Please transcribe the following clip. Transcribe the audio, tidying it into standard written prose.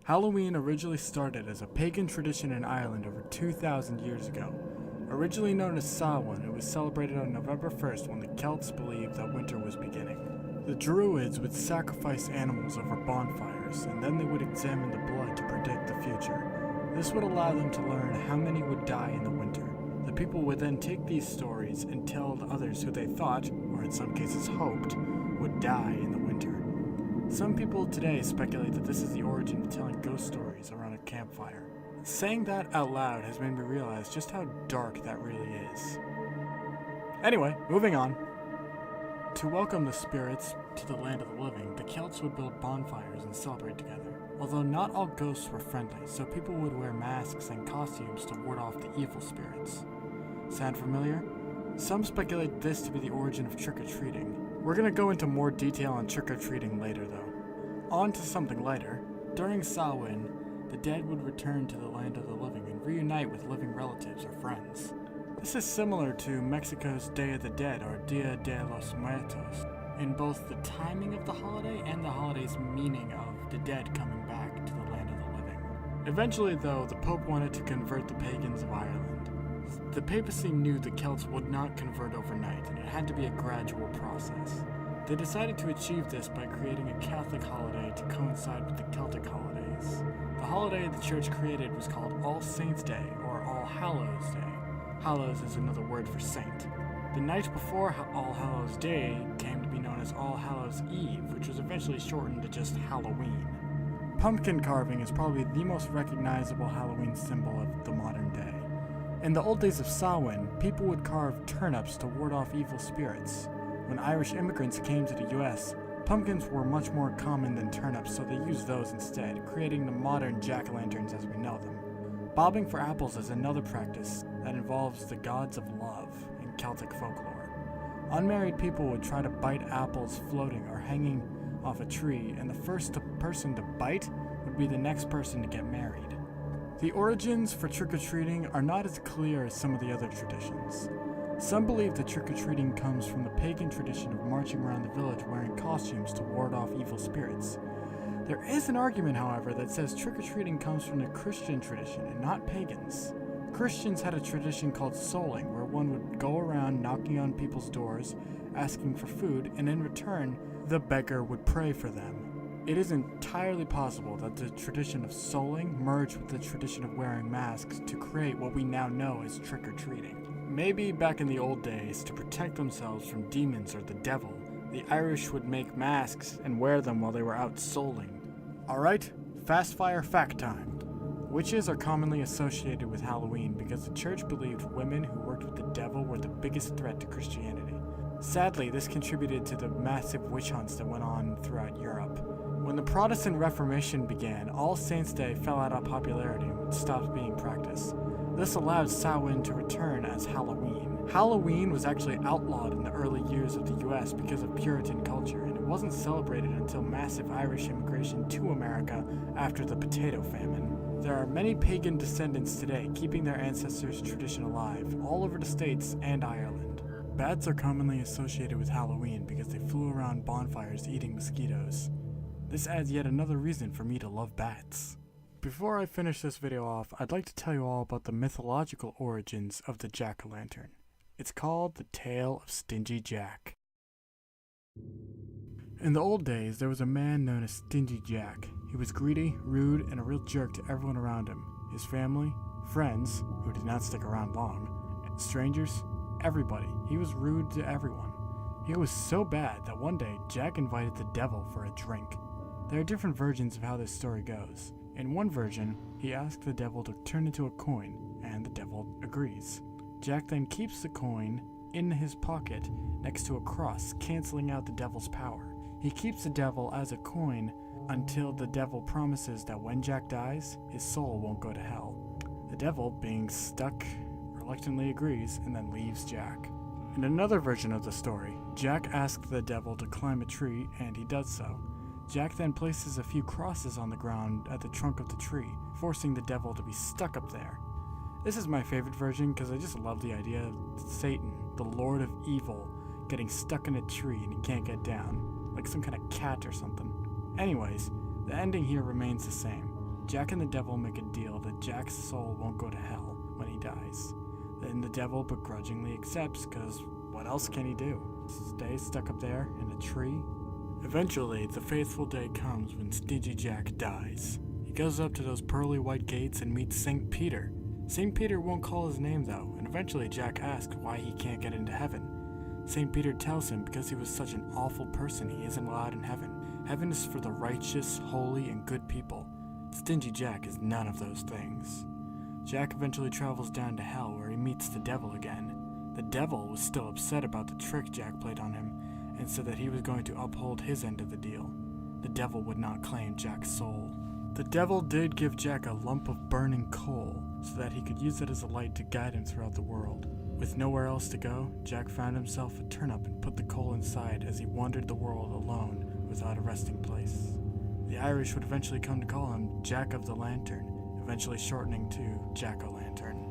Halloween originally started as a pagan tradition in Ireland over 2,000 years ago. Originally known as Samhain, it was celebrated on November 1st when the Celts believed that winter was beginning. The Druids would sacrifice animals over bonfires, and then they would examine the blood to predict the future. This would allow them to learn how many would die in the winter. The people would then take these stories and tell to others who they thought, or in some cases hoped, would die in the winter. Some people today speculate that this is the origin of telling ghost stories around a campfire. Saying that out loud has made me realize just how dark that really is. Anyway, moving on. To welcome the spirits to the land of the living, the Celts would build bonfires and celebrate together. Although not all ghosts were friendly, so people would wear masks and costumes to ward off the evil spirits. Sound familiar? Some speculate this to be the origin of trick-or-treating. We're going to go into more detail on trick-or-treating later though. On to something lighter. During Samhain, the dead would return to the land of the living and reunite with living relatives or friends. This is similar to Mexico's Day of the Dead or Dia de los Muertos, in both the timing of the holiday and the holiday's meaning of the dead coming back to the land of the living. Eventually though, the Pope wanted to convert the pagans of Ireland. The papacy knew the Celts would not convert overnight, and it had to be a gradual process. They decided to achieve this by creating a Catholic holiday to coincide with the Celtic holidays. The holiday the church created was called All Saints' Day, or All Hallows' Day. Hallows is another word for saint. The night before All Hallows' Day came to be known as All Hallows' Eve, which was eventually shortened to just Halloween. Pumpkin carving is probably the most recognizable Halloween symbol of the modern day. In the old days of Samhain, people would carve turnips to ward off evil spirits. When Irish immigrants came to the US, pumpkins were much more common than turnips, so they used those instead, creating the modern jack-o'-lanterns as we know them. Bobbing for apples is another practice that involves the gods of love in Celtic folklore. Unmarried people would try to bite apples floating or hanging off a tree, and the first person to bite would be the next person to get married. The origins for trick-or-treating are not as clear as some of the other traditions. Some believe that trick-or-treating comes from the pagan tradition of marching around the village wearing costumes to ward off evil spirits. There is an argument, however, that says trick-or-treating comes from the Christian tradition and not pagans. Christians had a tradition called souling, where one would go around knocking on people's doors, asking for food, and in return, the beggar would pray for them. It is entirely possible that the tradition of souling merged with the tradition of wearing masks to create what we now know as trick-or-treating. Maybe back in the old days, to protect themselves from demons or the devil, the Irish would make masks and wear them while they were out souling. Alright, fast-fire fact time. Witches are commonly associated with Halloween because the church believed women who worked with the devil were the biggest threat to Christianity. Sadly, this contributed to the massive witch hunts that went on throughout Europe. When the Protestant Reformation began, All Saints' Day fell out of popularity and stopped being practiced. This allowed Samhain to return as Halloween. Halloween was actually outlawed in the early years of the US because of Puritan culture, and it wasn't celebrated until massive Irish immigration to America after the potato famine. There are many pagan descendants today keeping their ancestors' tradition alive, all over the States and Ireland. Bats are commonly associated with Halloween because they flew around bonfires eating mosquitoes. This adds yet another reason for me to love bats. Before I finish this video off, I'd like to tell you all about the mythological origins of the jack-o'-lantern. It's called the Tale of Stingy Jack. In the old days, there was a man known as Stingy Jack. He was greedy, rude, and a real jerk to everyone around him. His family, friends, who did not stick around long, and strangers, everybody. He was rude to everyone. He was so bad that one day, Jack invited the devil for a drink. There are different versions of how this story goes. In one version, he asked the devil to turn into a coin, and the devil agrees. Jack then keeps the coin in his pocket next to a cross, canceling out the devil's power. He keeps the devil as a coin until the devil promises that when Jack dies, his soul won't go to hell. The devil, being stuck, reluctantly agrees and then leaves Jack. In another version of the story, Jack asked the devil to climb a tree, and he does so. Jack then places a few crosses on the ground at the trunk of the tree, forcing the devil to be stuck up there. This is my favorite version because I just love the idea of Satan, the Lord of Evil, getting stuck in a tree and he can't get down, like some kind of cat or something. Anyways, the ending here remains the same. Jack and the devil make a deal that Jack's soul won't go to hell when he dies. Then the devil begrudgingly accepts, because what else can he do? Stay stuck up there in a tree? Eventually, the faithful day comes when Stingy Jack dies. He goes up to those pearly white gates and meets St. Peter. St. Peter won't call his name though, and eventually Jack asks why he can't get into heaven. St. Peter tells him because he was such an awful person he isn't allowed in heaven. Heaven is for the righteous, holy, and good people. Stingy Jack is none of those things. Jack eventually travels down to hell where he meets the devil again. The devil was still upset about the trick Jack played on him and said that he was going to uphold his end of the deal. The devil would not claim Jack's soul. The devil did give Jack a lump of burning coal so that he could use it as a light to guide him throughout the world. With nowhere else to go, Jack found himself a turnip and put the coal inside as he wandered the world alone without a resting place. The Irish would eventually come to call him Jack of the Lantern, eventually shortening to Jack-o'-lantern.